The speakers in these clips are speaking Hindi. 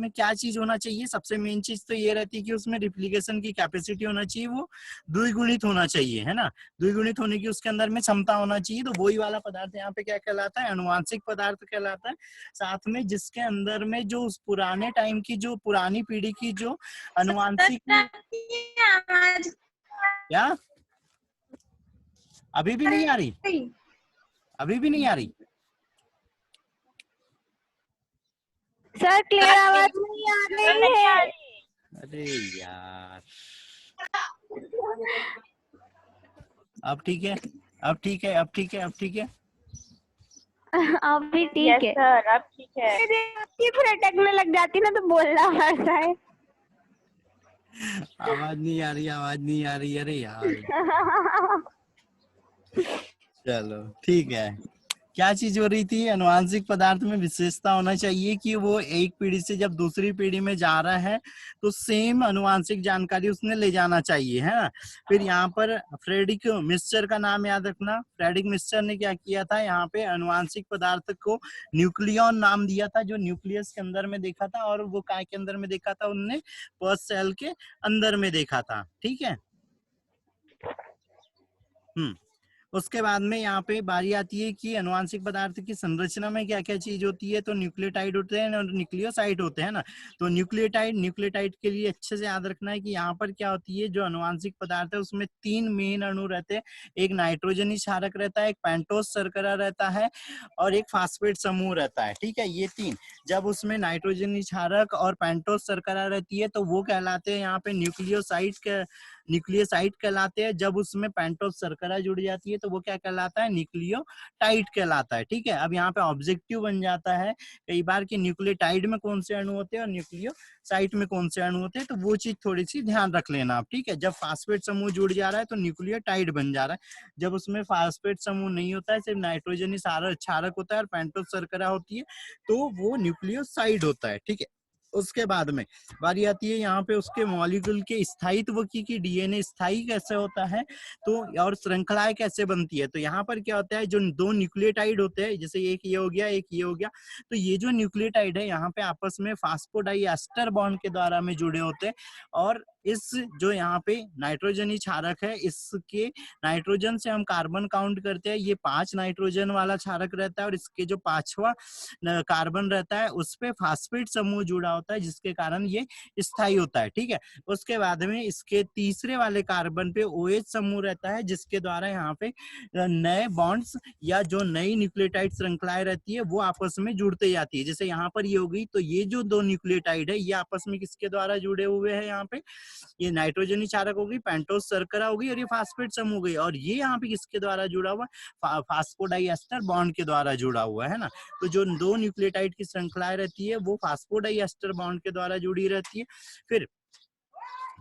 में क्या चीज होना चाहिए, सबसे मेन चीज तो ये रहती है कि उसमें रिप्लिकेशन की कैपेसिटी होना चाहिए, वो द्विगुणित होना चाहिए, है ना। द्विगुणित होने की उसके अंदर में क्षमता होना चाहिए। तो वही वाला पदार्थ यहाँ पे क्या कहलाता है, अनुवांशिक पदार्थ कहलाता है। साथ में जिसके अंदर में जो उस पुराने टाइम की, जो पुरानी पीढ़ी की जो अनुवांशिक, क्या अभी भी नहीं आ रही, अभी भी नहीं आ रही सर क्लियर आवाज नहीं आ रही है। अरे यार, अब ठीक है, अब ठीक है, अब ठीक है, अब ठीक है, अभी ठीक है सर, अब ठीक है। ये फिर अटकने लग जाती ना तो बोलना पड़ता है। आवाज नहीं आ रही, आवाज नहीं आ रही, अरे यार। चलो ठीक है, क्या चीज हो रही थी, अनुवांशिक पदार्थ में विशेषता होना चाहिए कि वो एक पीढ़ी से जब दूसरी पीढ़ी में जा रहा है तो सेम अनुवांशिक जानकारी उसने ले जाना चाहिए, है ना। फिर यहाँ पर फ्रेडरिक मिस्चर का नाम याद रखना। फ्रेडरिक मिस्चर ने क्या किया था, यहाँ पे अनुवांशिक पदार्थ को न्यूक्लियन नाम दिया था, जो न्यूक्लियस के अंदर में देखा था, और वो काय के अंदर में देखा था, उनने पल्स सेल के अंदर में देखा था, ठीक है। उसके बाद में यहाँ पे बारी आती है कि अनुवांशिक पदार्थ की संरचना में क्या क्या चीज होती है। तो न्यूक्लियोटाइड होते हैं और न्यूक्लियोसाइड होते हैं ना। तो न्यूक्लियोटाइड के लिए अच्छे से याद रखना है कि यहाँ पर क्या होती है, जो अनुवांशिक पदार्थ है उसमें 3 मेन अणु रहते हैं। एक नाइट्रोजनी क्षारक रहता है, एक पेंटोस शर्करा रहता है, और एक फास्फेट समूह रहता है, ठीक है। ये 3 जब उसमें नाइट्रोजनी क्षारक और पेंटोस शर्करा रहती है तो वो कहलाते हैं यहाँ पे न्यूक्लियोसाइड कहलाते हैं। जब उसमें पेंटोस शर्करा जुड़ जाती है तो वो क्या कहलाता है, न्यूक्लियोटाइड कहलाता है, ठीक है। अब यहाँ पे ऑब्जेक्टिव बन जाता है कई बार कि न्यूक्लियोटाइड में कौन से अणु होते हैं और न्यूक्लियोसाइड में कौन से अणु होते हैं, तो वो चीज थोड़ी सी ध्यान रख लेना आप, ठीक है। जब फास्फेट समूह जुड़ जा रहा है तो न्यूक्लियोटाइड बन जा रहा है। जब उसमें फास्फेट समूह नहीं होता है, सिर्फ नाइट्रोजनी क्षारक होता है और पेंटोस शर्करा होती है, तो वो न्यूक्लियोसाइड होता है, ठीक है। उसके बाद में बारी आती है यहाँ पे उसके मॉलिक्यूल के स्थायित्व की डीएनए स्थायी कैसे होता है, तो और श्रृंखलाएं कैसे बनती है। तो यहाँ पर क्या होता है, जो 2 न्यूक्लियोटाइड होते हैं, जैसे एक ये हो गया, एक ये हो गया, तो ये जो न्यूक्लियोटाइड है यहाँ पे आपस में फास्फोडाइएस्टर बॉन्ड के द्वारा में जुड़े होते हैं। और इस जो यहाँ पे नाइट्रोजनी क्षारक है, इसके नाइट्रोजन से हम कार्बन काउंट करते हैं, ये 5 नाइट्रोजन वाला क्षारक रहता है, और इसके जो 5वां कार्बन रहता है उस पे फास्फेट समूह जुड़ा होता है, जिसके कारण ये स्थायी होता है, ठीक है। उसके बाद में इसके तीसरे वाले कार्बन पे OH समूह रहता है, जिसके द्वारा यहाँ पे नए बॉन्ड्स या जो नई न्यूक्लियोटाइड श्रृंखलाएं रहती है वो आपस में जुड़ते जाती है। जैसे यहाँ पर ये हो गई, तो ये जो 2 न्यूक्लियोटाइड है ये आपस में किसके द्वारा जुड़े हुए हैं, यहाँ पे ये नाइट्रोजनी क्षारक होगी, पेंटोस शर्करा होगी, और ये फास्फेट समूह हो गई। और ये यहाँ पे किसके द्वारा जुड़ा हुआ, फास्फोडाइएस्टर बॉन्ड के द्वारा जुड़ा हुआ है ना। तो जो 2 न्यूक्लियोटाइड की श्रृंखलाएं रहती है वो फास्फोडाइएस्टर बॉन्ड के द्वारा जुड़ी रहती है। फिर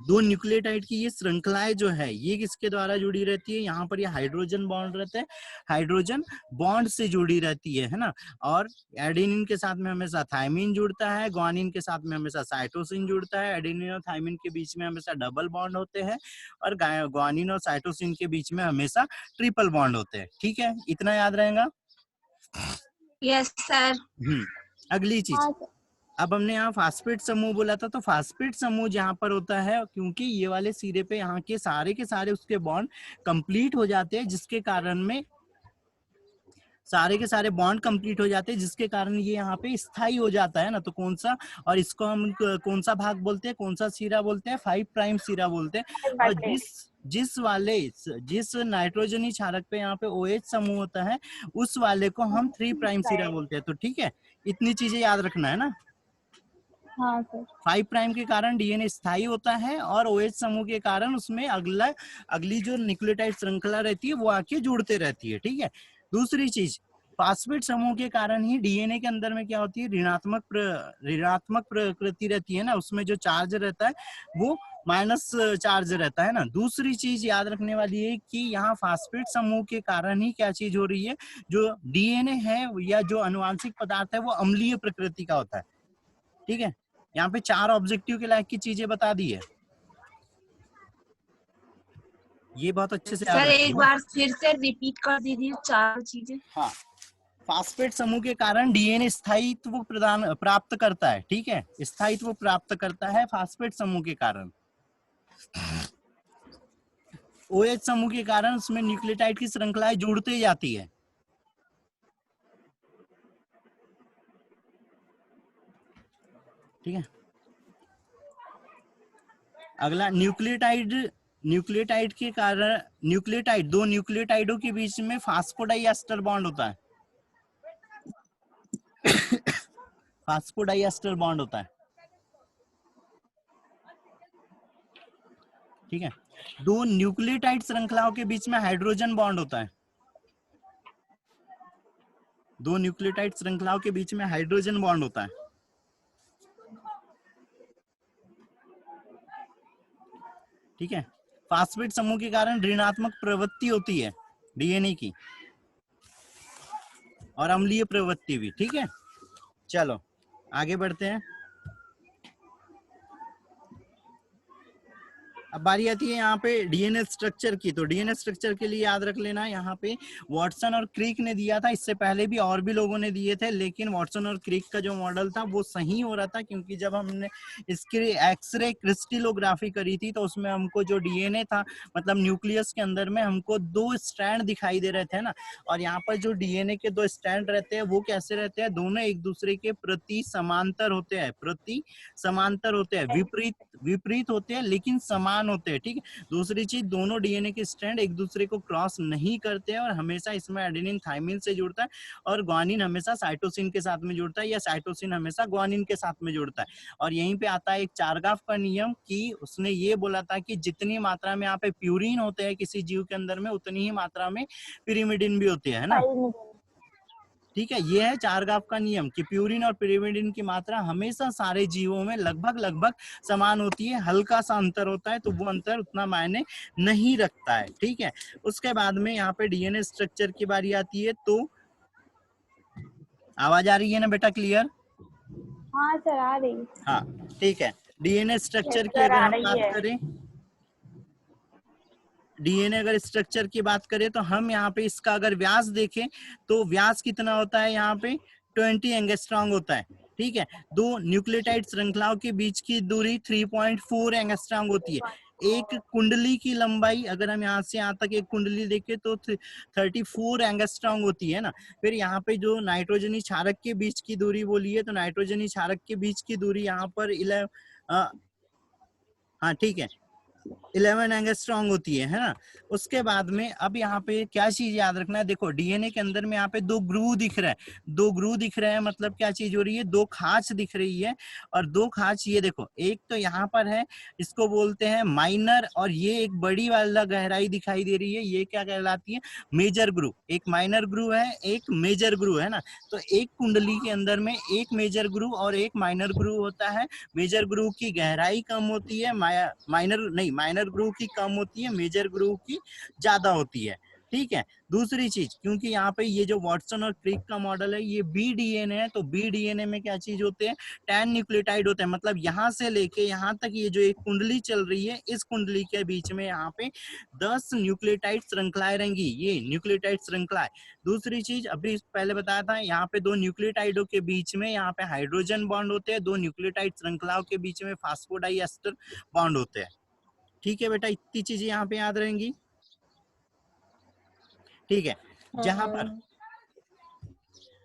2 न्यूक्लियोटाइड की ये श्रृंखलाएं जो है ये किसके द्वारा जुड़ी रहती है, यहाँ पर ये हाइड्रोजन बॉन्ड रहता है, हाइड्रोजन बॉन्ड से जुड़ी रहती है ना। और एडेनिन के साथ में हमेशा थायमिन जुड़ता है, ग्वानिन के साथ में हमेशा साइटोसिन जुड़ता है, एडेनिन और थायमिन के बीच में हमेशा डबल बॉन्ड होते हैं, और ग्वानिन और साइटोसिन के बीच में हमेशा ट्रिपल बॉन्ड होते हैं, ठीक है। इतना याद रहेगा। Yes sir. अगली चीज, अब हमने यहाँ फास्फेट समूह बोला था, तो फास्फेट समूह जहाँ पर होता है, क्योंकि ये वाले सिरे पे यहाँ के सारे उसके बॉन्ड कंप्लीट हो जाते हैं, जिसके कारण में सारे के सारे बॉन्ड कंप्लीट हो जाते हैं, जिसके कारण ये यहाँ पे स्थायी हो जाता है ना। तो कौन सा, और इसको हम कौन सा भाग बोलते हैं, कौन सा सिरा बोलते हैं, 5 प्राइम सिरा बोलते हैं। और जिस नाइट्रोजनी क्षारक पे यहाँ पे OH समूह होता है, उस वाले को हम 3 प्राइम सिरा बोलते हैं। तो ठीक है, इतनी चीजें याद रखना है ना। हाँ सर। 5 प्राइम के कारण डीएनए स्थायी होता है, और OH समूह के कारण उसमें अगली जो न्यूक्लियोटाइड श्रृंखला रहती है वो आके जुड़ते रहती है, ठीक है। दूसरी चीज, फास्फेट समूह के कारण ही डीएनए के अंदर में क्या होती है, ऋणात्मक प्रकृति रहती है ना, उसमें जो चार्ज रहता है वो माइनस चार्ज रहता है ना। दूसरी चीज याद रखने वाली है कि यहाँ फास्फेट समूह के कारण ही क्या चीज हो रही है, जो डीएनए है या जो अनुवांशिक पदार्थ है वो अम्लीय प्रकृति का होता है, ठीक है। यहाँ पे 4 ऑब्जेक्टिव के लायक की चीजें बता दी है, ये बहुत अच्छे से याद सर एक रखिए। बार फिर से रिपीट कर दीजिए 4 चीजें। हाँ, फास्फेट समूह के कारण डीएनए स्थायित्व प्रदान प्राप्त करता है, ठीक है, स्थायित्व प्राप्त करता है फास्फेट समूह के कारण। ओएच समूह के कारण उसमें न्यूक्लियोटाइड की श्रृंखलाएं जुड़ते जाती है। ठीक है, अगला न्यूक्लियोटाइड के कारण दो न्यूक्लियोटाइडों के बीच में फास्फोडाइएस्टर बॉन्ड होता है। फास्फोडाइएस्टर बॉन्ड होता है, ठीक है। दो न्यूक्लियोटाइड श्रृंखलाओं के बीच में हाइड्रोजन बॉन्ड होता है। दो न्यूक्लियोटाइड श्रृंखलाओं के बीच में हाइड्रोजन बॉन्ड होता है, ठीक है। फास्फेट समूह के कारण ऋणात्मक प्रवृत्ति होती है डीएनए की, और अम्लीय प्रवृत्ति भी, ठीक है। चलो आगे बढ़ते हैं। अब बारी आती है यहाँ पे डीएनए स्ट्रक्चर की। तो डीएनए स्ट्रक्चर के लिए याद रख लेना, यहाँ पे वॉटसन और क्रिक ने दिया था, इससे पहले भी और भी लोगों ने दिए थे, लेकिन वॉटसन और क्रिक का जो मॉडल था वो सही हो रहा था, क्योंकि जब हमने इसकी एक्सरे क्रिस्टलोग्राफी करी थी तो उसमें हमको जो डीएनए था, मतलब न्यूक्लियस के अंदर में हमको दो स्ट्रैंड दिखाई दे रहे थे ना, और यहाँ पर जो डीएनए के दो स्ट्रैंड रहते हैं वो कैसे रहते हैं, दोनों एक दूसरे के प्रति समांतर होते हैं, प्रति समांतर होते हैं, विपरीत होते हैं लेकिन समान होते हैं, ठीक है। दूसरी चीज, दोनों डीएनए के स्ट्रैंड एक दूसरे को क्रॉस नहीं करते हैं, और हमेशा इसमें एडेनिन थाइमिन से जुड़ता है, और ग्वानिन हमेशा साइटोसिन के साथ में जुड़ता है, या साइटोसिन हमेशा ग्वानिन के साथ में जुड़ता है। और यहीं पे आता है एक चारगाफ का नियम, कि उसने ये बोला था कि जितनी मात्रा में यहाँ पे प्यूरिन होते हैं किसी जीव के अंदर में, उतनी ही मात्रा में पिरिमिडिन भी होती है ना, ठीक है। ये है चारगाफ का नियम कि प्यूरिन और पिरिमिडिन की मात्रा हमेशा सारे जीवों में लगभग समान होती है, हल्का सा अंतर होता है, तो वो अंतर उतना मायने नहीं रखता है, ठीक है। उसके बाद में यहाँ पे डीएनए स्ट्रक्चर की बारी आती है। तो आवाज आ रही है ना बेटा, क्लियर? हाँ सर आ रही है। हाँ ठीक है। डीएनए स्ट्रक्चर की सर अगर आ हम रही बात है। करें, डीएनए अगर स्ट्रक्चर की बात करें तो हम यहाँ पे इसका अगर व्यास देखें तो व्यास कितना होता है, यहाँ पे 20 एंगस्ट्रॉन्ग होता है, ठीक है। दो न्यूक्लियोटाइड श्रृंखलाओं के बीच की दूरी 3.4 एंगस्ट्रॉन्ग होती है। एक कुंडली की लंबाई अगर हम यहाँ से यहाँ तक एक कुंडली देखें तो 34 एंगस्ट्रॉन्ग होती है ना। फिर यहाँ पे जो नाइट्रोजनी क्षारक के बीच की दूरी बोली है, तो नाइट्रोजनी क्षारक के बीच की दूरी यहाँ पर 11 हाँ ठीक है 11 एंगस्ट्रॉन्ग होती है ना। उसके बाद में अब यहाँ पे क्या चीज याद रखना है, देखो डीएनए के अंदर में यहाँ पे दो ग्रूव दिख रहा है, दो ग्रूव दिख रहे हैं, मतलब क्या चीज हो रही है, दो खांच दिख रही है। और दो खांच ये देखो, एक तो यहाँ पर है, इसको बोलते हैं माइनर, और ये एक बड़ी वाला गहराई दिखाई दे रही है, ये क्या कहलाती है, मेजर ग्रूव। एक माइनर ग्रूव है, एक मेजर ग्रूव है ना। तो एक कुंडली के अंदर में एक मेजर ग्रूव और एक माइनर ग्रूव होता है। मेजर ग्रूव की गहराई कम होती है, माइनर ग्रूव की कम होती है, मेजर ग्रूव की ज्यादा होती है, ठीक है। दूसरी चीज, क्योंकि यहाँ पे ये जो वॉटसन और क्रिक का मॉडल है ये बी डीएनए है, तो बी डीएनए में क्या चीज होते हैं, 10 न्यूक्लियोटाइड होते हैं, मतलब यहाँ से लेके यहाँ तक ये जो एक कुंडली चल रही है, इस कुंडली के बीच में यहाँ पे 10 न्यूक्लियोटाइड श्रृंखलाएं रहेंगी, ये न्यूक्लियोटाइड श्रृंखलाएं। दूसरी चीज, अभी पहले बताया था, यहाँ पे दो न्यूक्लियोटाइडों के बीच में यहाँ पे हाइड्रोजन बॉन्ड होते हैं, दो न्यूक्लियोटाइड श्रृंखलाओं के बीच में फास्फोडाइएस्टर बॉन्ड होते हैं, ठीक है बेटा। इतनी चीजें यहाँ पे याद रहेंगी, ठीक है। जहां पर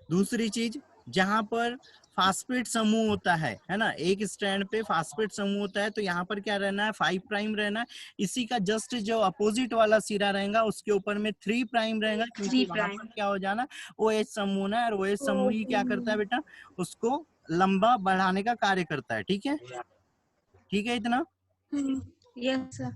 दूसरी चीज, जहां पर फास्फेट समूह होता है ना, एक स्ट्रैंड पे फास्फेट समूह होता है, तो यहाँ पर क्या रहना है, 5 प्राइम रहना है। इसी का जस्ट जो अपोजिट वाला सिरा रहेगा उसके ऊपर में 3 प्राइम रहेगा, क्योंकि वहां पर क्या हो जाना, OH समूह ना, और OH समूह ही क्या करता है बेटा, उसको लंबा बढ़ाने का कार्य करता है, ठीक है। ठीक है इतना, यस सर।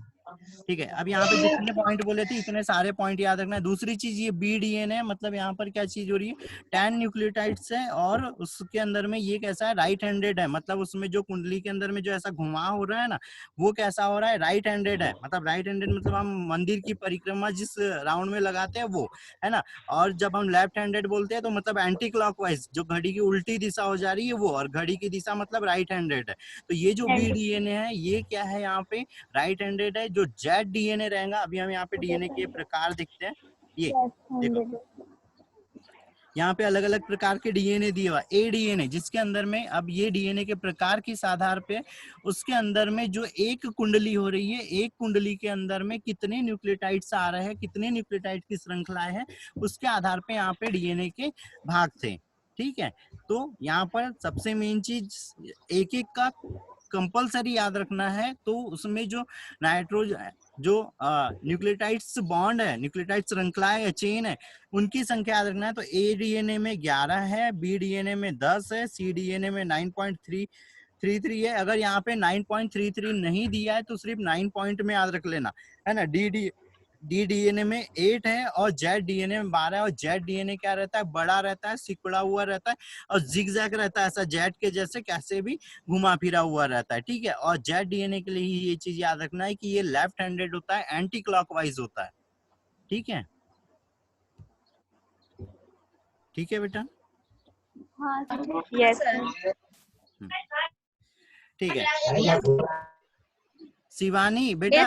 ठीक है। अब यहाँ पे जितने पॉइंट बोले थे इतने सारे पॉइंट याद रखना है। दूसरी चीज, ये बी डीएनए है, मतलब यहाँ पर क्या चीज हो रही है, 10 न्यूक्लियोटाइड्स है, और उसके अंदर में ये कैसा है, राइट हैंडेड है, मतलब उसमें जो कुंडली के अंदर में जो ऐसा घुमाव हो रहा है ना, वो कैसा हो रहा है, राइट हैंडेड है। मतलब राइट हैंडेड मतलब हम मंदिर की परिक्रमा जिस राउंड में लगाते हैं वो है ना। और जब हम लेफ्ट हैंडेड बोलते हैं तो मतलब एंटी क्लॉकवाइज, जो घड़ी की उल्टी दिशा हो जा रही है वो, और घड़ी की दिशा मतलब राइट हैंडेड है। तो ये जो बी डीएनए है ये क्या है, यहाँ पे राइट हैंडेड है। जो जेड डीएनए रहेगा, अभी हम यहाँ पे डीएनए के प्रकार देखते हैं, ये देखो, यहाँ पे अलग अलग प्रकार के डीएनए दिए हुआ, ए डीएनए, जिसके अंदर में अब ये डीएनए के प्रकार किस आधार पे, उसके अंदर में जो एक कुंडली हो रही है, एक कुंडली के अंदर में कितने न्यूक्लियोटाइड्स आ रहे हैं, कितने न्यूक्लियोटाइड की श्रृंखलाएं हैं, उसके आधार पे यहाँ पे डीएनए के भाग थे। ठीक है, तो यहाँ पर सबसे मेन चीज एक एक का कंपलसरी याद रखना है। तो उसमें जो नाइट्रोजन जो न्यूक्लियोटाइड्स बॉन्ड है, न्यूक्लियोटाइड श्रृंखला है, चेन है, उनकी संख्या याद रखना है। तो ए डीएनए में 11 है, बी डीएनए में 10 है, सी डीएनए में 9.33 है। अगर यहाँ पे 9.33 नहीं दिया है तो सिर्फ 9 पॉइंट में याद रख लेना, है ना। डी डीएनए में 8 है और जेड डीएनए में 12 है। और जेड डीएनए क्या रहता है, बड़ा रहता है, सिकुड़ा हुआ रहता है और जिगजैग रहता है, ऐसा जेड के जैसे कैसे भी घुमा फिरा हुआ रहता है। ठीक है, और जेड डीएनए के लिए ही ये चीज याद रखना है कि ये लेफ्ट हैंडेड होता है, एंटी क्लॉकवाइज होता है। ठीक है, ठीक है बेटा। हाँ यस ठीक है शिवानी बेटा,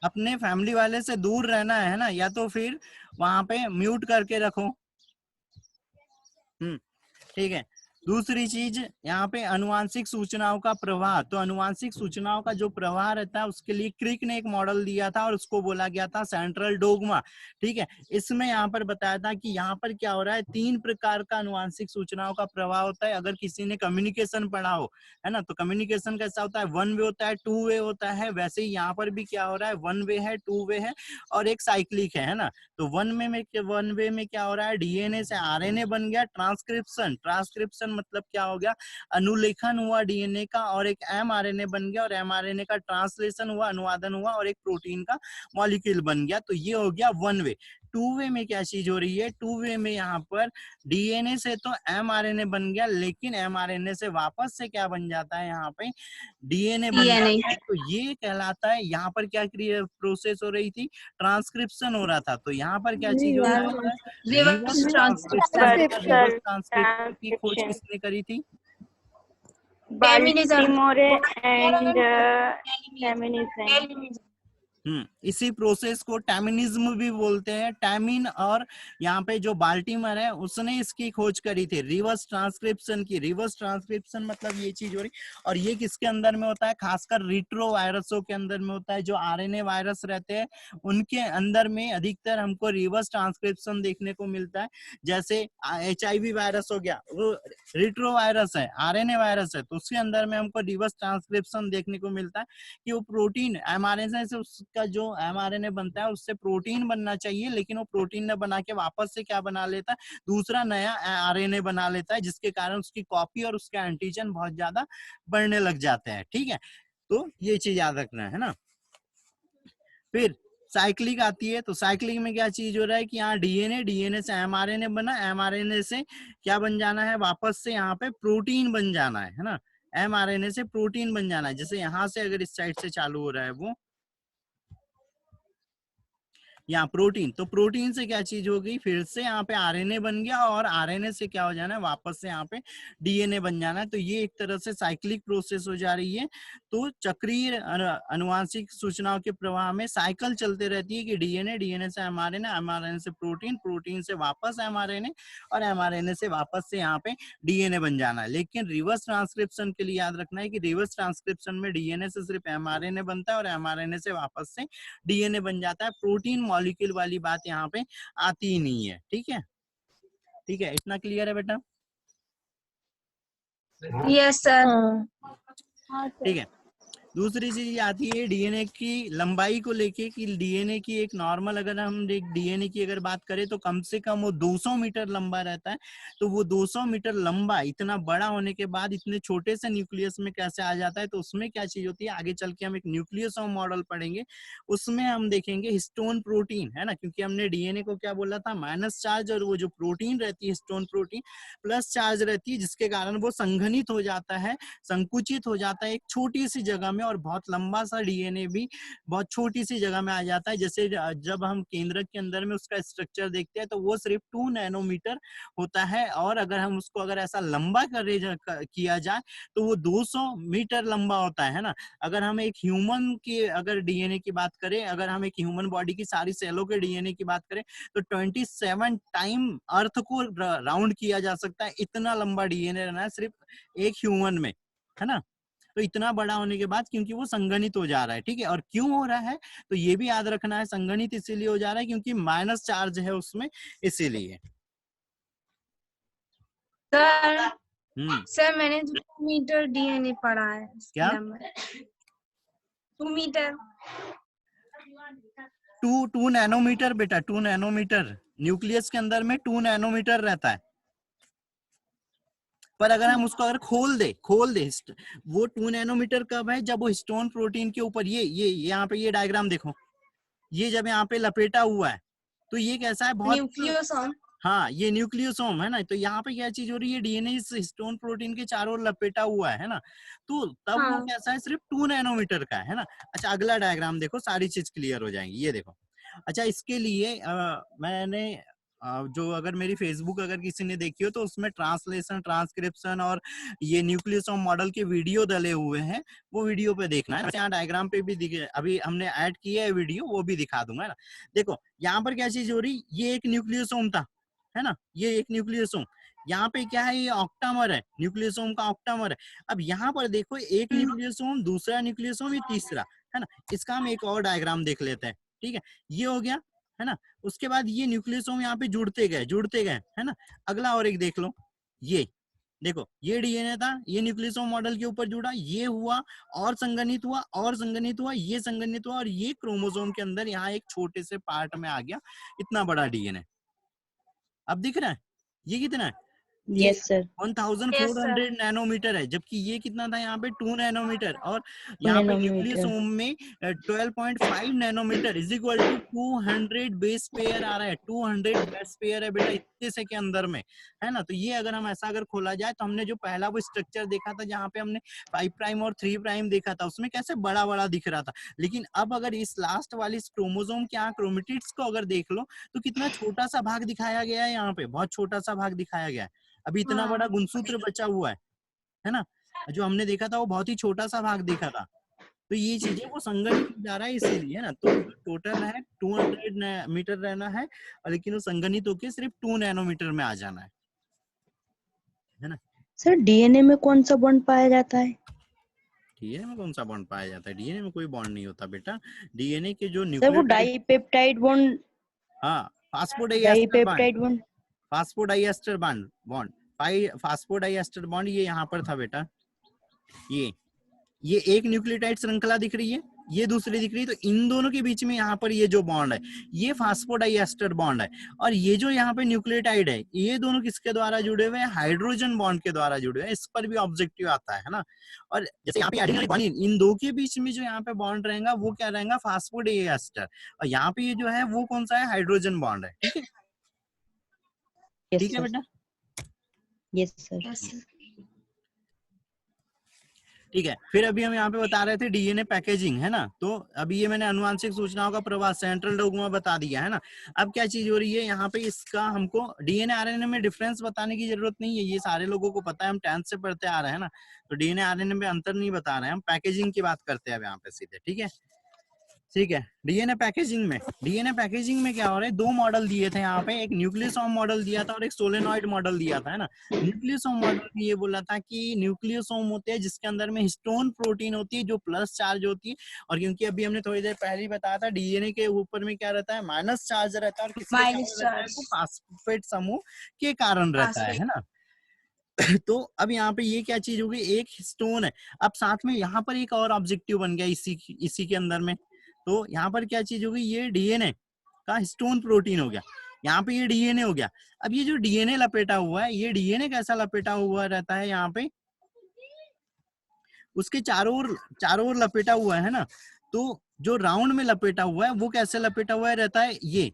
अपने फैमिली वाले से दूर रहना है ना, या तो फिर वहां पे म्यूट करके रखो। ठीक है, दूसरी चीज यहाँ पे अनुवांशिक सूचनाओं का प्रवाह। तो अनुवांशिक सूचनाओं का जो प्रवाह रहता है उसके लिए क्रिक ने एक मॉडल दिया था और उसको बोला गया था सेंट्रल डोगमा। ठीक है, इसमें यहाँ पर बताया था कि यहाँ पर क्या हो रहा है, 3 प्रकार का अनुवांशिक सूचनाओं का प्रवाह होता है। अगर किसी ने कम्युनिकेशन पढ़ा हो, है ना, तो कम्युनिकेशन कैसा होता है, 1 वे होता है, 2 वे होता है। वैसे ही यहाँ पर भी क्या हो रहा है, 1 वे है, 2 वे है और एक साइक्लिक है ना। तो 1 वे में क्या हो रहा है, डीएनए से आरएनए बन गया। ट्रांसक्रिप्शन मतलब क्या हो गया, अनुलेखन हुआ डीएनए का और एक एमआरएनए बन गया, और एमआरएनए का ट्रांसलेशन हुआ, अनुवादन हुआ और एक प्रोटीन का मॉलिक्यूल बन गया। तो ये हो गया 1 वे। 2 वे में क्या चीज हो रही है, 2 वे में यहाँ पर डीएनए से तो एमआरएनए बन गया, लेकिन एमआरएनए से वापस से क्या बन जाता है, यहाँ पे डीएनए बन जाता है। तो ये कहलाता है, यहाँ पर क्या प्रोसेस हो रही थी, ट्रांसक्रिप्शन हो रहा था। तो यहाँ पर क्या चीज हो रहा है, रिवर्स ट्रांसक्रिप्शन की खोज किसने करी थी, बाल्टीमोरे एंड टेमिनिसन। इसी प्रोसेस को टैमिनिज्म भी बोलते हैं। टैमिन और यहाँ पे जो बाल्टीमर है उसने इसकी खोज करी थी, रिवर्स ट्रांसक्रिप्शन की। रिवर्स ट्रांसक्रिप्शन मतलब ये चीज हो रही, और ये किसके अंदर में होता है, खासकर रिट्रो वायरसों के अंदर में होता है। जो आरएनए वायरस रहते हैं उनके अंदर में अधिकतर हमको रिवर्स ट्रांसक्रिप्शन देखने को मिलता है। जैसे HIV वायरस हो गया, वो रिट्रो वायरस है, आरएनए वायरस है, तो उसके अंदर में हमको रिवर्स ट्रांसक्रिप्शन देखने को मिलता है कि वो प्रोटीन एमआरएनए से का जो एमआरएनए बनता है उससे प्रोटीन बनना चाहिए, लेकिन वो प्रोटीन न बना के वापस से क्या बना लेता है, दूसरा नया आरएनए बना लेता है, जिसके कारण उसकी कॉपी और उसके एंटीजन बहुत ज्यादा बढ़ने लग जाते हैं। ठीक है, तो ये चीज याद रखना है ना। फिर साइक्लिक आती है। तो साइक्लिक में क्या चीज हो रहा है कि यहाँ डीएनए से एमआरएनए बना, एमआरएनए से क्या बन जाना है, वापस से यहाँ पे प्रोटीन बन जाना है ना। एमआरएनए से प्रोटीन बन जाना है। जैसे यहाँ से अगर इस साइड से चालू हो रहा है वो यहाँ प्रोटीन, तो प्रोटीन से क्या चीज हो गई, फिर से यहाँ पे आरएनए बन गया और आरएनए से क्या हो जाना है, वापस से यहाँ पे डीएनए बन जाना है। तो ये एक तरह से साइक्लिक प्रोसेस हो जा रही है। तो चक्रीय अनुवांशिक सूचनाओं के प्रवाह में साइकिल चलते रहती है कि डीएनए से एमआरएनए, एमआरएनए से प्रोटीन, प्रोटीन से वापस एमआरएनए और एमआरएनए से वापस से यहाँ पे डीएनए बन जाना है। लेकिन रिवर्स ट्रांसक्रिप्शन के लिए याद रखना है कि रिवर्स ट्रांसक्रिप्शन में डीएनए से सिर्फ एमआरएनए बनता है और एमआरएनए से वापस से डीएनए बन जाता है। प्रोटीन मॉलिक्यूल वाली बात यहाँ पे आती ही नहीं है। ठीक है, ठीक है, इतना क्लियर है बेटा। Yes sir. ठीक है, दूसरी चीज आती है डीएनए की लंबाई को लेके कि डीएनए की एक नॉर्मल, अगर हम डीएनए की अगर बात करें तो कम से कम वो 200 मीटर लंबा रहता है। तो वो 200 मीटर लंबा इतना बड़ा होने के बाद इतने छोटे से न्यूक्लियस में कैसे आ जाता है, तो उसमें क्या चीज होती है, आगे चल के हम एक न्यूक्लियोसोम मॉडल पढ़ेंगे, उसमें हम देखेंगे हिस्टोन प्रोटीन, है ना। क्योंकि हमने डीएनए को क्या बोला था, माइनस चार्ज, और वो जो प्रोटीन रहती है हिस्टोन प्रोटीन प्लस चार्ज रहती है, जिसके कारण वो संघनित हो जाता है, संकुचित हो जाता है एक छोटी सी जगह में और बहुत लंबा सा डीएनए भी बहुत छोटी सी जगह में आ जाता है। जैसे जब हम केंद्रक के अंदर में उसका स्ट्रक्चर देखते हैं तो वो सिर्फ 2 नैनोमीटर होता है, और अगर हम उसको अगर ऐसा लंबा किया जाए तो वो 200 मीटर लंबा होता है ना। अगर हम एक ह्यूमन की अगर डीएनए की बात करें, अगर हम एक ह्यूमन बॉडी की सारी सेलों के डीएनए की बात करें तो 27 टाइम अर्थ को राउंड किया जा सकता है। इतना लंबा डीएनए रहना है सिर्फ एक ह्यूमन में, है ना। तो इतना बड़ा होने के बाद क्योंकि वो संगठित हो जा रहा है, ठीक है। और क्यों हो रहा है तो ये भी याद रखना है, संगठित इसीलिए हो जा रहा है क्योंकि माइनस चार्ज है उसमें, इसीलिए। सर हम्म सर मैंने 2 मीटर डीएनए पढ़ा है क्या? नंबर 2 मीटर 2 नैनोमीटर बेटा, 2 नैनोमीटर न्यूक्लियस के अंदर में 2 नैनोमीटर रहता है। पर अगर हम उसको अगर खोल दे वो 2 नैनोमीटर कब है, जब वो हिस्टोन प्रोटीन के ऊपर ये यहाँ पे ये डायग्राम देखो, ये जब यहाँ पे लपेटा हुआ है तो ये कैसा है, बहुत न्यूक्लियोसोम। हाँ ये न्यूक्लियोसोम है ना। तो यहाँ पे क्या चीज हो रही है, डीएनए इस हिस्टोन प्रोटीन के चारों ओर लपेटा हुआ है ना। तो तब वो हाँ कैसा है, सिर्फ 2 नैनोमीटर का है ना। अच्छा अगला डायग्राम देखो, सारी चीज क्लियर हो जाएंगी, ये देखो। अच्छा इसके लिए मैंने जो अगर मेरी फेसबुक अगर किसी ने देखी हो तो उसमें ट्रांसलेशन, ट्रांसक्रिप्शन और ये न्यूक्लियोसोम मॉडल के वीडियो डले हुए हैं, वो वीडियो पे देखना है। यहाँ डायग्राम पे भी दिखे, अभी हमने ऐड किया है वीडियो, वो भी दिखा दूंगा ना। देखो यहाँ पर क्या चीज हो रही, ये एक न्यूक्लियोसोम था, है ना, ये एक न्यूक्लियोसोम। यहाँ पे क्या है, ये ऑक्टामर है, न्यूक्लियोसोम का ऑक्टामर है। अब यहाँ पर देखो एक न्यूक्लियोसोम, दूसरा न्यूक्लियोसोम, ये तीसरा, है ना। इसका हम एक और डायग्राम देख लेते हैं, ठीक है। ये हो गया, है ना। उसके बाद ये न्यूक्लियोसोम यहाँ पे जुड़ते गए, है ना। अगला और एक देख लो, ये देखो, ये डीएनए था, ये न्यूक्लियोसोम मॉडल के ऊपर जुड़ा, ये हुआ और संगठित हुआ और संगठित हुआ, ये संगठित हुआ, और ये क्रोमोसोम के अंदर यहाँ एक छोटे से पार्ट में आ गया इतना बड़ा डीएनए। अब दिख रहा है ये कितना है, ये यस सर। 1400 नैनोमीटर है, जबकि ये कितना था यहाँ पे 2 नैनोमीटर, और 2 यहाँ पे नैनोमीटर। न्यूक्लियोसोम में 12.5 nanometre is equal to 200 base pair आ रहा है। 200 बेस पेयर है बेटा इतने से के अंदर में, है ना। तो ये अगर हम ऐसा अगर खोला जाए तो हमने जो पहला वो स्ट्रक्चर देखा था जहाँ पे हमने 5 प्राइम और 3 प्राइम देखा था, उसमें कैसे बड़ा बड़ा दिख रहा था। लेकिन अब अगर इस लास्ट वाली क्रोमोसोम के यहाँ क्रोमेटिड्स को अगर देख लो तो कितना छोटा सा भाग दिखाया गया है, यहाँ पे बहुत छोटा सा भाग दिखाया गया है। अभी इतना बड़ा गुणसूत्र बचा हुआ है ना। जो हमने देखा था वो बहुत ही छोटा सा भाग देखा था। तो ये चीजें वो संगठित हो जा रहा है इसीलिए, है ना। तो टोटल है 200 मीटर रहना है, लेकिन वो संगठित होके सिर्फ 2 नैनोमीटर में आ जाना है ना। सर डीएनए में कौन सा बॉन्ड पाया जाता है? डीएनए में कौन सा बॉन्ड पाया जाता है, डीएनए में कोई बॉन्ड नहीं होता बेटा। डीएनए के जो सर वो न्यूक्लियोटाइड, डाइपेप्टाइड बॉन्ड, हाँ फास्फोडाइएस्टर bond, dipeptide bond. फास्फोडाइएस्टर bond, फास्फोडाइएस्टर bond ये यहाँ पर था बेटा। ये एक न्यूक्लियोटाइड श्रृंखला दिख रही है, ये दूसरी दिख रही है, तो इन दोनों के बीच में यहाँ पर ये जो बॉन्ड है ये फास्फोडाइएस्टर बॉन्ड है। और ये जो यहाँ पे न्यूक्लियोटाइड है ये दोनों किसके द्वारा जुड़े हुए हैं, हाइड्रोजन बॉन्ड के द्वारा जुड़े हुए हैं। इस पर भी ऑब्जेक्टिव आता है ना। और जैसे यहाँ पे एडिनोसिन ग्वानिन, इन दो के बीच में जो यहाँ पे बॉन्ड रहेगा वो क्या रहेगा, फास्फोडाइएस्टर। और यहाँ पे ये जो है वो कौन सा है, हाइड्रोजन बॉन्ड है, ठीक है। यस ठीक है सर। बेटा, यस सर। ठीक है। फिर अभी हम यहाँ पे बता रहे थे डीएनए पैकेजिंग, है ना। तो अभी ये मैंने अनुवांशिक सूचनाओं का प्रवाह, सेंट्रल डोग्मा बता दिया, है ना। अब क्या चीज हो रही है यहाँ पे, इसका हमको डीएनए आरएनए में डिफरेंस बताने की जरूरत नहीं है, ये सारे लोगों को पता है, हम 10th से पढ़ते आ रहे हैं ना। तो डीएनए आरएनए में अंतर नहीं बता रहे हैं, हम पैकेजिंग की बात करते हैं अब यहाँ पे सीधे, ठीक है। ठीक है, डीएनए पैकेजिंग में क्या हो रहा है, 2 मॉडल दिए थे यहाँ पे, एक न्यूक्लियोसोम मॉडल दिया था और एक सोलेनॉइड मॉडल दिया था, है ना। न्यूक्लियोसोम मॉडल में ये बोला था कि न्यूक्लियोसोम होते हैं जिसके अंदर में हिस्टोन प्रोटीन होती है जो प्लस चार्ज होती है, और क्योंकि अभी हमने थोड़ी देर पहले ही बताया था डीएनए के ऊपर में क्या रहता है, माइनस चार्ज रहता है, और किसके कारण रहता है, वो फास्फेट समूह के कारण रहता है ना। तो अब यहाँ पे ये क्या चीज होगी, एक हिस्टोन है। अब साथ में यहाँ पर एक और ऑब्जेक्टिव बन गया इसी के अंदर में। तो यहाँ पर क्या चीज होगी, ये डीएनए का हिस्टोन प्रोटीन हो गया, यहाँ पे ये डीएनए हो गया। अब ये जो डीएनए लपेटा हुआ है, ये डीएनए कैसा लपेटा हुआ रहता है, यहाँ पे उसके चारों ओर लपेटा हुआ है ना। तो जो राउंड में लपेटा हुआ है वो कैसे लपेटा हुआ रहता है, ये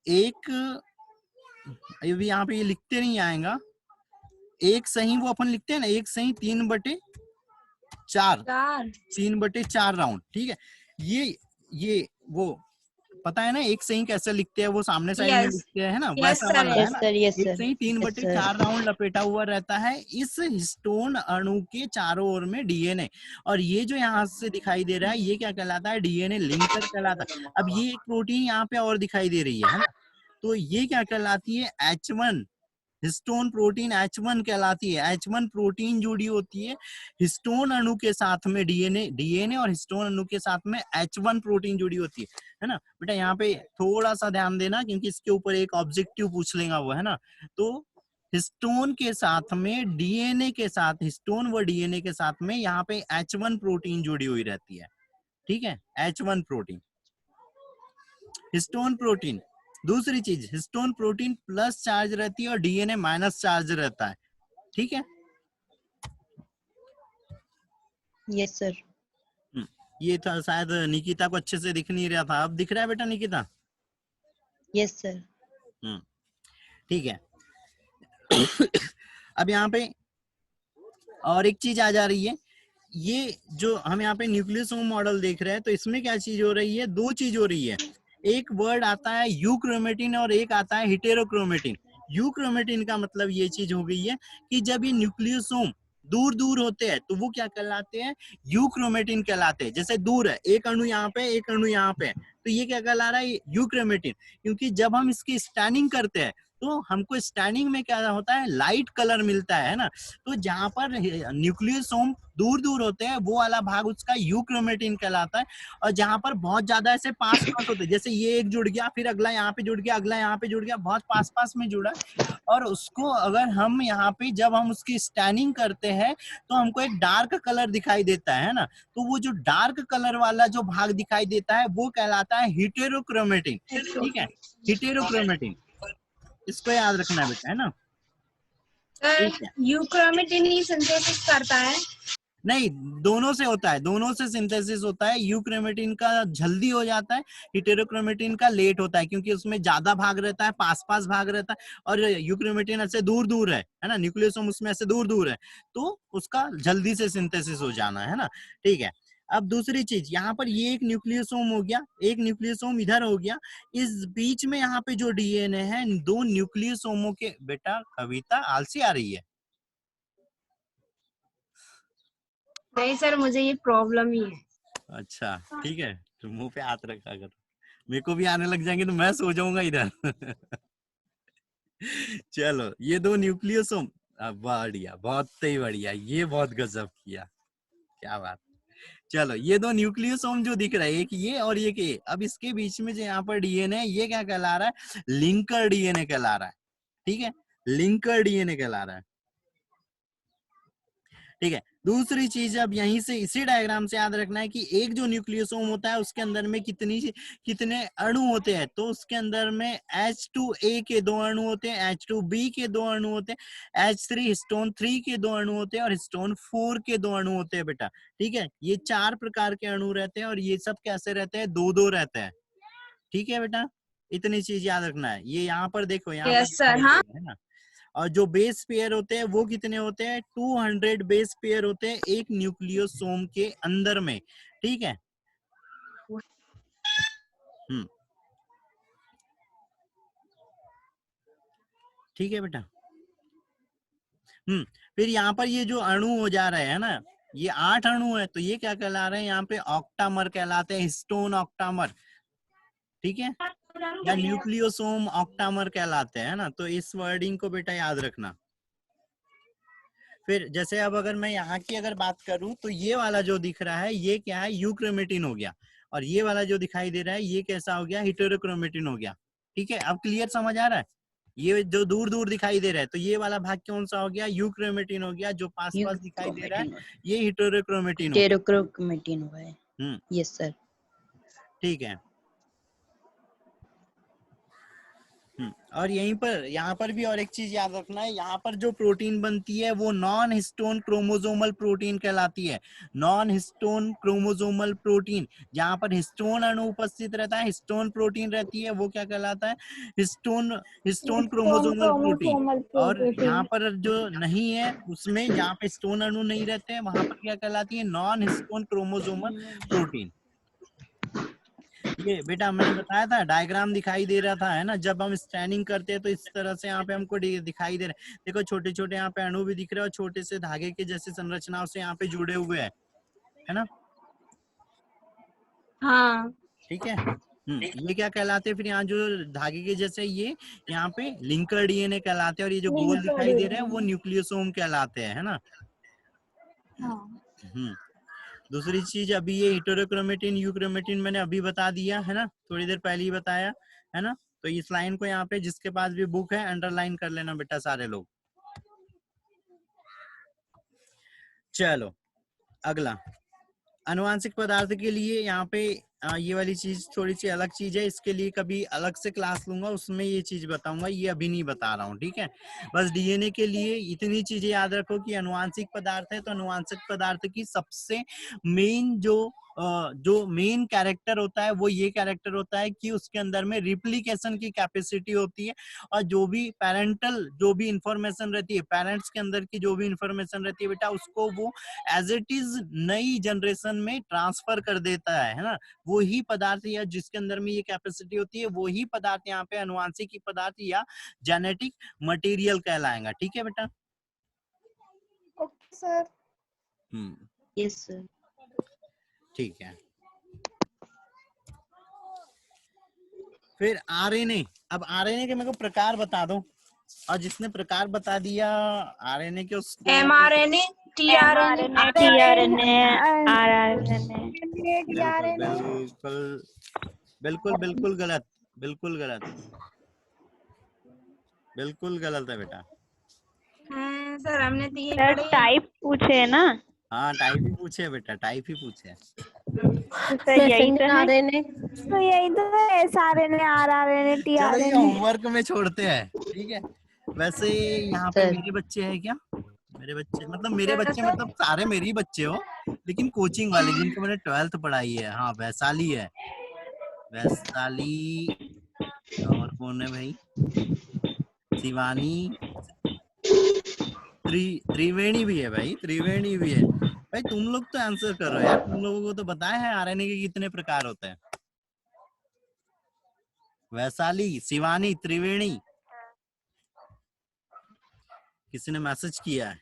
एक, अभी यहाँ पे ये लिखते नहीं आएगा, एक सही वो अपन लिखते हैं ना, 1/3 4, 4 3/4 राउंड, ठीक है। ये वो पता है ना, एक सही कैसे लिखते हैं, वो सामने साइड में यस लिखते हैं, है ना, यस वैसा सर वाला है यस ना। सर, यस एक सर, सही 3/4 राउंड लपेटा हुआ रहता है इस हिस्टोन अणु के चारों ओर में डीएनए। और ये जो यहाँ से दिखाई दे रहा है ये क्या कहलाता है, डीएनए लिंकर कहलाता है। अब ये एक प्रोटीन यहाँ पे और दिखाई दे रही है ना, तो ये क्या कहलाती है, H1 हिस्टोन प्रोटीन H1 कहलाती है। H1 प्रोटीन जुड़ी होती है हिस्टोन अणु के साथ में, डीएनए और हिस्टोन अणु के साथ में H1 प्रोटीन जुड़ी होती है ना बेटा। यहाँ पे थोड़ा सा ध्यान देना क्योंकि इसके ऊपर एक ऑब्जेक्टिव पूछ लेगा वो, है ना। तो हिस्टोन के साथ में डीएनए के साथ, हिस्टोन व डीएनए के साथ में यहाँ पे H1 प्रोटीन जुड़ी हुई रहती है, ठीक है, H1 प्रोटीन, हिस्टोन प्रोटीन। दूसरी चीज, हिस्टोन प्रोटीन प्लस चार्ज रहती है और डीएनए माइनस चार्ज रहता है, ठीक है। Yes sir. ये था, शायद निकिता को अच्छे से दिख नहीं रहा था, अब दिख रहा है बेटा निकिता? Yes sir. ठीक है। अब यहाँ पे और एक चीज आ जा रही है, ये जो हम यहाँ पे न्यूक्लियोसोम मॉडल देख रहे हैं, तो इसमें क्या चीज हो रही है, दो चीज हो रही है। एक वर्ड आता है यूक्रोमेटिन और एक आता है हेटेरोक्रोमेटिन। यूक्रोमेटिन का मतलब ये चीज हो गई है कि जब ये न्यूक्लियोसोम दूर दूर होते हैं तो वो क्या कहलाते हैं, यूक्रोमेटिन कहलाते हैं। जैसे दूर है, एक अणु यहाँ पे, एक अणु यहाँ पे, तो ये क्या कहला रहा है, यूक्रोमेटिन। क्योंकि जब हम इसकी स्टैनिंग करते हैं तो हमको स्टैनिंग में क्या होता है, लाइट कलर मिलता है ना। तो जहां पर न्यूक्लियोसोम दूर दूर होते हैं वो वाला भाग उसका यूक्रोमेटिन कहलाता है। और जहां पर बहुत ज्यादा ऐसे पास पास होते हैं, जैसे ये एक जुड़ गया, फिर अगला यहाँ पे जुड़ गया, अगला यहाँ पे जुड़ गया, बहुत पास पास में जुड़ा, और उसको अगर हम यहाँ पे जब हम उसकी स्टैनिंग करते हैं तो हमको एक डार्क कलर दिखाई देता है ना। तो वो जो डार्क कलर वाला जो भाग दिखाई देता है वो कहलाता है हेटेरोक्रोमेटिन, ठीक है, हेटेरोक्रोमेटिन। इसको याद रखना है बेटा, है ना। सर ठीक है, यूक्रोमेटिन ही सिंथेसिस करता है? नहीं, दोनों से होता है, दोनों से सिंथेसिस होता है। यूक्रोमेटिन का जल्दी हो जाता है, हेटेरोक्रोमेटिन का लेट होता है, क्योंकि उसमें ज्यादा भाग रहता है, पास पास भाग रहता है, और यूक्रोमेटिन ऐसे दूर दूर है ना, न्यूक्लियोसोम उसमें ऐसे दूर दूर है, तो उसका जल्दी से सिंथेसिस हो जाना है ना। ठीक है। अब दूसरी चीज, यहाँ पर ये एक न्यूक्लियोसोम हो गया, एक न्यूक्लियोसोम इधर हो गया, इस बीच में यहाँ पे जो डीएनए है, दो न्यूक्लियोसोमों के, बेटा कविता आलसी आ रही है? नहीं सर, मुझे ये प्रॉब्लम ही है। अच्छा ठीक है, तो मुंह पे हाथ रखा कर, मेरे को भी आने लग जाएंगे तो मैं सो जाऊंगा इधर। चलो, ये दो न्यूक्लियोसोम, बढ़िया, बहुत ही बढ़िया, ये बहुत गजब किया, क्या बात। चलो, ये दो न्यूक्लियोसोम जो दिख रहा है, एक ये और एक ये, अब इसके बीच में जो यहाँ पर डीएनए, ये क्या कहला रहा है, लिंकर डीएनए कहला रहा है, ठीक है, लिंकर डीएनए कहला रहा है, ठीक है। दूसरी चीज, अब यहीं से इसी डायग्राम से याद रखना है कि एक जो न्यूक्लियोसोम होता है उसके अंदर में कितने अणु होते हैं, तो उसके अंदर में H2A के 2 अणु होते हैं, H2B के 2 अणु होते हैं, H3 हिस्टोन 3 के 2 अणु होते हैं, और हिस्टोन 4 के 2 अणु होते हैं बेटा, ठीक है। ये 4 प्रकार के अणु रहते हैं, और ये सब कैसे रहते हैं, 2-2 रहते हैं, ठीक है बेटा। इतनी चीज याद रखना है। ये यहाँ पर देखो, यहाँ पर यस सर। दिखाई हाँ दे रहा है ना। और जो बेस पेयर होते हैं वो कितने होते हैं, 200 बेस पेयर होते हैं एक न्यूक्लियोसोम के अंदर में, ठीक है। ठीक है बेटा। फिर यहाँ पर ये जो अणु हो जा रहे हैं ना, ये 8 अणु है, तो ये क्या कहला रहे हैं, यहाँ पे ऑक्टामर कहलाते हैं, हिस्टोन ऑक्टामर, ठीक है, या न्यूक्लियोसोम ऑक्टामर कहलाते हैं ना। तो इस वर्डिंग को बेटा याद रखना। फिर जैसे अब अगर मैं यहाँ की अगर बात करूं, तो ये वाला जो दिख रहा है ये क्या है, यूक्रोमेटिन हो गया, और ये वाला जो दिखाई दे रहा है ये कैसा हो गया, हेटेरोक्रोमेटिन हो गया, ठीक है। अब क्लियर समझ आ रहा है? ये जो दूर दूर दिखाई दे रहा है, तो ये वाला भाग कौन सा हो गया, यूक्रोमेटिन हो गया। जो पास पास दिखाई दे रहा है ये हेटेरोक्रोमेटिन हो गया। हेटेरोक्रोमेटिन हुआ है। Yes sir. ठीक है। और यहीं पर यहाँ पर भी और एक चीज याद रखना है, यहाँ पर जो प्रोटीन बनती है वो नॉन हिस्टोन क्रोमोसोमल प्रोटीन कहलाती है। नॉन हिस्टोन क्रोमोसोमल प्रोटीन, जहाँ पर हिस्टोन अणु उपस्थित रहता है, हिस्टोन प्रोटीन रहती है, वो क्या कहलाता है? Histone histone chromosomal protein. Chromosomal और यहाँ प्रोटीन। पर जो नहीं है उसमें, जहाँ पे हिस्टोन अणु नहीं रहते हैं, वहां पर क्या कहलाती है? Non histone chromosomal protein. ये बेटा मैंने बताया था, डायग्राम दिखाई दे रहा था, है ना? जब हम स्कैनिंग करते हैं तो इस तरह से यहाँ पे हमको दिखाई दे रहा है। देखो छोटे छोटे यहाँ पे अणु भी दिख रहे हैं और छोटे से धागे के जैसे संरचनाओं से यहाँ पे जुड़े हुए हैं, है ना? हाँ। ठीक है। ये क्या कहलाते हैं फिर? यहाँ जो धागे के जैसे ये यहाँ पे लिंकर डीएनए कहलाते हैं, और ये जो गोल दिखाई दे रहे हैं वो न्यूक्लियोसोम कहलाते हैं, है ना? हम्म दूसरी चीज, अभी ये हेटेरोक्रोमेटिन यूक्रोमेटिन मैंने अभी बता दिया, है ना? थोड़ी देर पहले ही बताया, है ना? तो इस लाइन को यहाँ पे जिसके पास भी बुक है अंडरलाइन कर लेना बेटा सारे लोग। चलो अगला, अनुवांशिक पदार्थ के लिए यहाँ पे ये वाली चीज थोड़ी सी अलग चीज है, इसके लिए कभी अलग से क्लास लूंगा, उसमें ये चीज बताऊंगा, ये अभी नहीं बता रहा हूँ, ठीक है? बस डीएनए के लिए इतनी चीजें याद रखो कि अनुवांशिक पदार्थ है तो अनुवांशिक पदार्थ की सबसे मेन जो मेन कैरेक्टर होता है वो ये कैरेक्टर होता है कि उसके अंदर में रिप्लिकेशन की कैपेसिटी होती है, और जो भी पेरेंटल जो भी इंफॉर्मेशन रहती है, पेरेंट्स के अंदर की जो भी इंफॉर्मेशन रहती है बेटा, उसको वो एज इट इज नई जनरेशन में ट्रांसफर कर देता है ना? वो ही पदार्थ या जिसके अंदर में ये कैपेसिटी होती है, वो ही पदार्थ यहाँ पे अनुवांशिक पदार्थ या जेनेटिक मटेरियल कहलाएगा, ठीक है बेटा? Okay sir. Yes sir. ठीक है। फिर आरएनए, अब आरएनए के मेरे को प्रकार बता दो, और जिसने प्रकार बता दिया आरएनए के उसको mRNA, tRNA, mRNA, tRNA, tRNA, बिल्कुल बिल्कुल बिल्कुल गलत, बिल्कुल गलत, बिल्कुल गलत है बेटा। सर हमने तो ये सर पढ़े। टाइप पूछे ना? हाँ टाइप ही पूछे बेटा, टाइप ही पूछे। सर यही तो है। RNA। तो यही तो है, SRNA, RRNA, चलो ये tRNA। होमवर्क में छोड़ते हैं, ठीक है? वैसे यहाँ पे मेरे बच्चे हैं क्या? मेरे बच्चे मतलब मेरे बच्चे मतलब सारे मेरे ही बच्चे हो, लेकिन कोचिंग वाले जिनको मैंने 12th पढ़ाई है। हाँ वैशाली है, वैशाली। और कौन है भाई? शिवानी, त्रिवेणी भी है भाई, त्रिवेणी भी है भाई। तुम लोग तो आंसर करो यार, तुम लोगों को तो बताया है आरएनए के कितने प्रकार होते हैं। वैशाली, शिवानी, त्रिवेणी, किसी ने मैसेज किया है?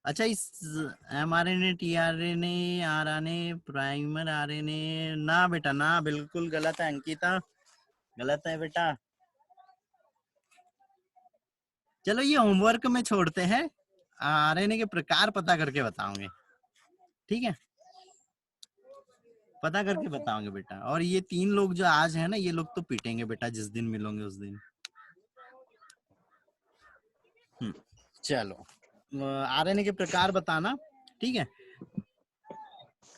अच्छा, इस mRNA, tRNA, RNA, primer RNA, ना बेटा ना, बिल्कुल गलत है अंकिता, गलत है बेटा। चलो ये होमवर्क में छोड़ते हैं, आरएनए के प्रकार पता करके बताओगे, ठीक है? पता करके बताओगे बेटा। और ये 3 लोग जो आज है ना, ये लोग तो पीटेंगे बेटा जिस दिन मिलोगे उस दिन। चलो आरएनए के प्रकार बताना, ठीक है?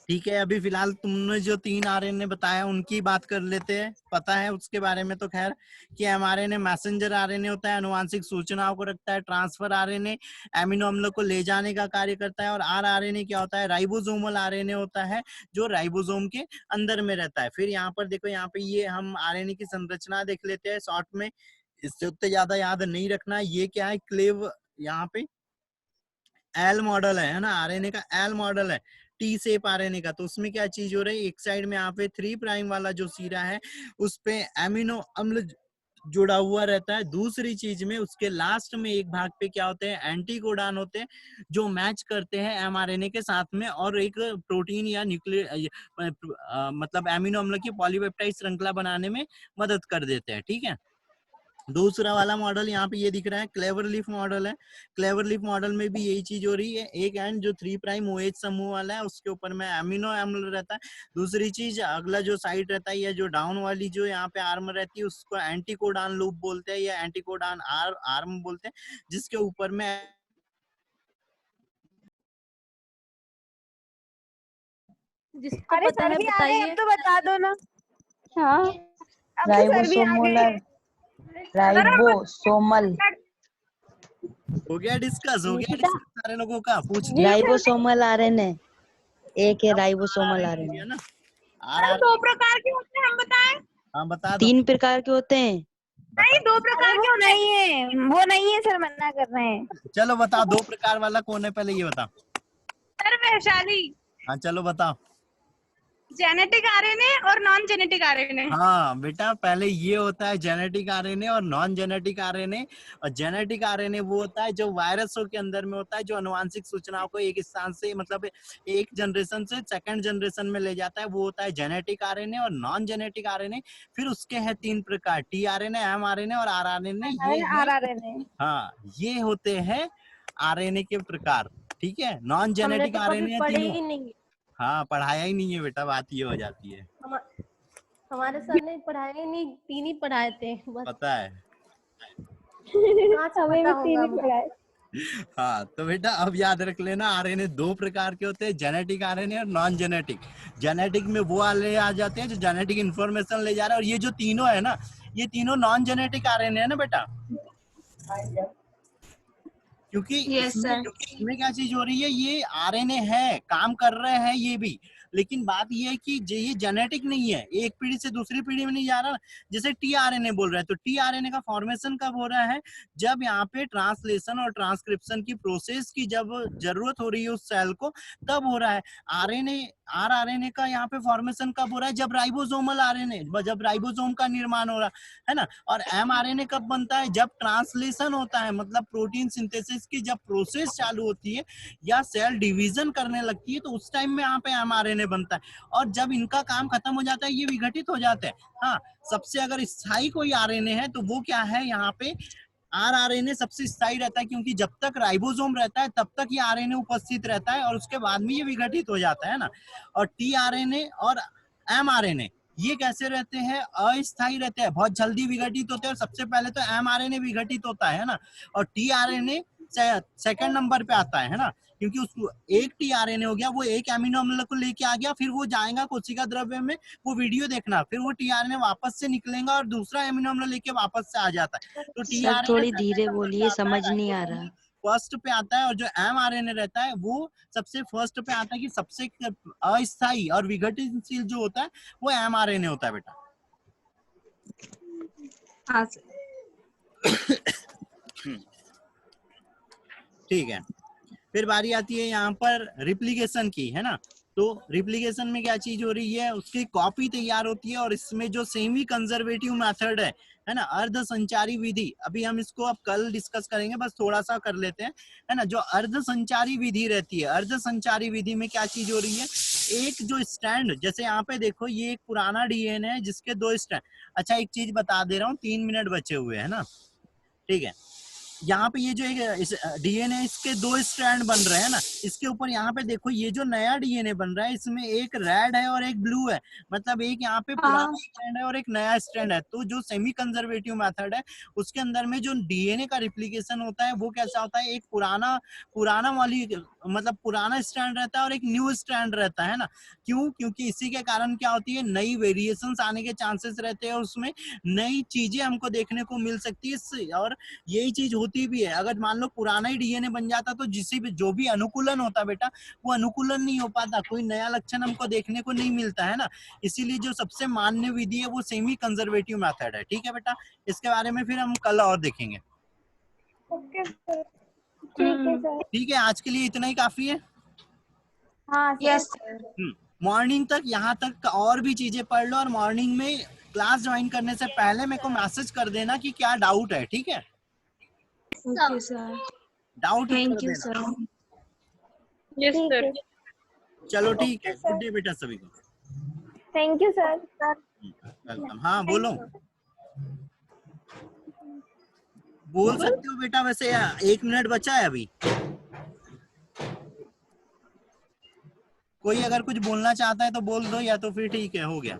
ठीक है, अभी फिलहाल तुमने जो 3 आरएनए बताया उनकी बात कर लेते हैं। पता है उसके बारे में तो खैर, कि एमआरएनए मैसेंजर आरएनए होता है, अनुवांशिक सूचनाओं को रखता है। ट्रांसफर आरएनए एमिनो अम्लों को ले जाने का कार्य करता है। और आरआरएनए क्या होता है? राइबोसोमल आरएनए होता है, जो राइबोसोम के अंदर में रहता है। फिर यहाँ पर देखो, यहाँ पे ये हम आरएनए की संरचना देख लेते हैं शॉर्ट में, इससे उतने ज्यादा याद नहीं रखना। ये क्या है? क्लेव, यहाँ पे एल मॉडल है ना? आरएनए का एल मॉडल है, टी शेप आरएनए का। तो उसमें क्या चीज हो रही है? एक साइड में यहाँ पे 3 प्राइम वाला जो सिरा है उस पे एमिनो अम्ल जुड़ा हुआ रहता है। दूसरी चीज में उसके लास्ट में एक भाग पे क्या होते हैं? एंटीकोडान होते हैं, जो मैच करते हैं एमआरएनए के साथ में, और एक प्रोटीन या मतलब एमिनो अम्ल की पॉलीपेप्टाइड श्रृंखला बनाने में मदद कर देते हैं, ठीक है? दूसरा वाला मॉडल यहाँ पे ये दिख रहा है, क्लेवर लीफ मॉडल है। क्लेवर लीफ मॉडल में भी यही चीज हो रही है। एक एंड जो 3 प्राइम OH समूह वाला है उसके ऊपर में एमिनो अम्ल रहता है। दूसरी चीज, अगला जो साइड रहता है या जो डाउन वाली जो यहाँ पे आर्म रहती है उसको एंटीकोडान लूप बोलते हैं, या एंटीकोडान आर्म बोलते हैं, जिसके ऊपर में जिसको अरे पता सर है भी आ गए, अब तो बता दो ना। हाँ अब तो सर भी आ गए। राइबोसोमल हो गया डिस्कस, हो गया निकिता। डिस्कस सारे लोगों का? पूछ जी लिया राइबोसोमल आरएनए, एक है सब? राइबोसोमल RNA हो आरएनए। गया ना? सर RNA 2 प्रकार के होते हैं, हम बताएं? हाँ बता दो। 3 प्रकार के होते हैं। नहीं, 2 अरे प्रकार के वो होते हैं। नहीं है, वो नहीं है सर, मना कर रहे हैं। चलो बताओ 2 प्रकार वाला कौन है, पहले ये बताओ। सर वैशाली, हाँ चलो बताओ। जेनेटिक आरएनए और नॉन जेनेटिक आरएनए। हाँ बेटा, पहले ये होता है जेनेटिक आरएनए और नॉन जेनेटिक आरएनए। और जेनेटिक आरएनए वो होता है जो वायरसों के अंदर में होता है, जो अनुवांशिक सूचनाओं को एक स्थान से, मतलब एक जनरेशन से सेकंड जनरेशन में ले जाता है, वो होता है जेनेटिक आरएनए। और नॉन जेनेटिक आरएनए फिर उसके हैं 3 प्रकार, टीआरएनए, एमआरएनए और आरआरएनए। ये है, RRNA। हाँ ये होते हैं आरएनए के प्रकार। ठीक है, नॉन हमने जेनेटिक तो कभी आरएनए पढ़े तीनों। ही नहीं। हाँ पढ़ाया ही नहीं है बेटा, बात ये हो जाती है, हमारे सर ने पढ़ाए ही नहीं, 3 ही पढ़ाए थे बस। पता है। हमें भी 3 ही पढ़ाए। हाँ तो बेटा अब याद रख लेना, आरएनए 2 प्रकार के होते हैं, जेनेटिक आरएनए और नॉन जेनेटिक। जेनेटिक में वो वाले आ जाते हैं जो जेनेटिक इंफॉर्मेशन ले जा रहे हैं, और ये जो तीनों है ना, ये तीनों नॉन जेनेटिक आरएनए है ना बेटा। क्योंकि यस सर। इसमें क्या चीज हो रही है, ये आरएनए है, काम कर रहे हैं ये भी, लेकिन बात ये है कि ये जेनेटिक नहीं है, एक पीढ़ी से दूसरी पीढ़ी में नहीं जा रहा। जैसे टीआरएनए बोल रहे हैं, तो टीआरएनए का फॉर्मेशन कब हो रहा है, जब यहाँ पे ट्रांसलेशन और ट्रांसक्रिप्शन की प्रोसेस की जब जरूरत हो रही है उस सेल को, तब हो रहा है। आरआरएनए का यहाँ पे फॉर्मेशन कब हो रहा है, जब राइबोसोमल आरएनए, जब राइबोसोम का निर्माण हो रहा है ना। और एमआरएनए कब बनता है, जब ट्रांसलेशन होता है, मतलब प्रोटीन सिंथेसिस की जब प्रोसेस चालू होती है या सेल डिवीजन करने लगती है, तो उस टाइम में यहाँ पे एमआरएनए बनता है। और जब इनका काम खत्म हो जाता है, ये विघटित हो जाते हैं। हाँ, सबसे अगर स्थायी कोई आरएनए है तो वो क्या है, यहाँ पे आरआरएनए सबसे स्थायी रहता है, क्योंकि जब तक राइबोसोम रहता है तब तक ये आरएनए उपस्थित रहता है, और उसके बाद में ये विघटित हो जाता है ना। और टीआरएनए और एमआरएनए ये कैसे रहते हैं, अस्थायी रहते हैं, बहुत जल्दी विघटित होते हैं। और सबसे पहले तो एमआरएनए विघटित होता है ना, और टीआरएनए सेकंड नंबर पे आता है ना, क्योंकि उस एक टीआरएनए हो गया, वो एक एमिनो अम्ल को लेके आ गया, फिर वो जाएगा कोशिका द्रव्य में, वो वीडियो देखना, फिर वो टीआरएनए वापस से निकलेगा और दूसरा एमिनो अम्ल लेके वापस से आ जाता है। तो सर टीआरएनए थोड़ी धीरे बोलिए, समझ नहीं आ रहा। फर्स्ट पे आता है, और जो एमआरएनए रहता है वो सबसे फर्स्ट पे आता है, कि सबसे अस्थायी और विघटनशील जो होता है वो एमआरएनए होता है बेटा। हाँ सर। ठीक है, फिर बारी आती है यहाँ पर रिप्लिकेशन की, है ना। तो रिप्लिकेशन में क्या चीज हो रही है, उसकी कॉपी तैयार होती है, और इसमें जो सेमी कंजर्वेटिव मेथड है ना, अर्ध संचारी विधि, अभी हम इसको अब कल डिस्कस करेंगे, बस थोड़ा सा कर लेते हैं, है ना। जो अर्ध संचारी विधि रहती है, अर्ध संचारी विधि में क्या चीज हो रही है, एक जो स्टैंड, जैसे यहाँ पे देखो ये एक पुराना डीएनए है जिसके 2 स्टैंड। अच्छा एक चीज बता दे रहा हूँ, 3 मिनट बचे हुए है ना, ठीक है। यहाँ पे ये जो एक डीएनए, इसके 2 स्ट्रैंड बन रहे हैं ना, इसके ऊपर यहाँ पे देखो ये जो नया डीएनए बन रहा है, इसमें एक रेड है और एक ब्लू है, मतलब एक यहाँ पे पुराना स्ट्रैंड है और एक नया स्ट्रैंड है। तो जो सेमी कंजर्वेटिव मेथड है उसके अंदर में जो डीएनए का रिप्लिकेशन होता है वो कैसा होता है, एक पुराना वाली, मतलब पुराना स्ट्रैंड रहता है और एक न्यू स्ट्रैंड रहता है ना। क्यों, क्योंकि इसी के कारण क्या होती है, नई वेरिएशंस आने के चांसेस रहते हैं, उसमें नई चीजें हमको देखने को मिल सकती है। और यही चीज होती भी है, अगर मान लो पुराना ही डीएनए बन जाता तो जिसे भी जो भी अनुकूलन होता बेटा, वो अनुकूलन नहीं हो पाता, कोई नया लक्षण हमको देखने को नहीं मिलता है ना। इसीलिए जो सबसे मान्य विधि है वो सेमी कंजर्वेटिव मेथड है। ठीक है बेटा, इसके बारे में फिर हम कल और देखेंगे। ओके सर, ठीक है सर। ठीक है, आज के लिए इतना ही काफी है। हाँ यस सर। मॉर्निंग तक यहाँ तक और भी चीजें पढ़ लो, और मॉर्निंग में क्लास ज्वाइन करने से पहले मेरे को मैसेज कर देना कि क्या डाउट है, ठीक है। Okay sir, doubt thank you sir. Yes sir. चलो ठीक है, गुड डे बेटा सभी को। Thank you sir. वेलकम। हाँ बोलो, बोल सकते हो बेटा, वैसे 1 मिनट बचा है अभी, कोई अगर कुछ बोलना चाहता है तो बोल दो, या तो फिर ठीक है, हो गया।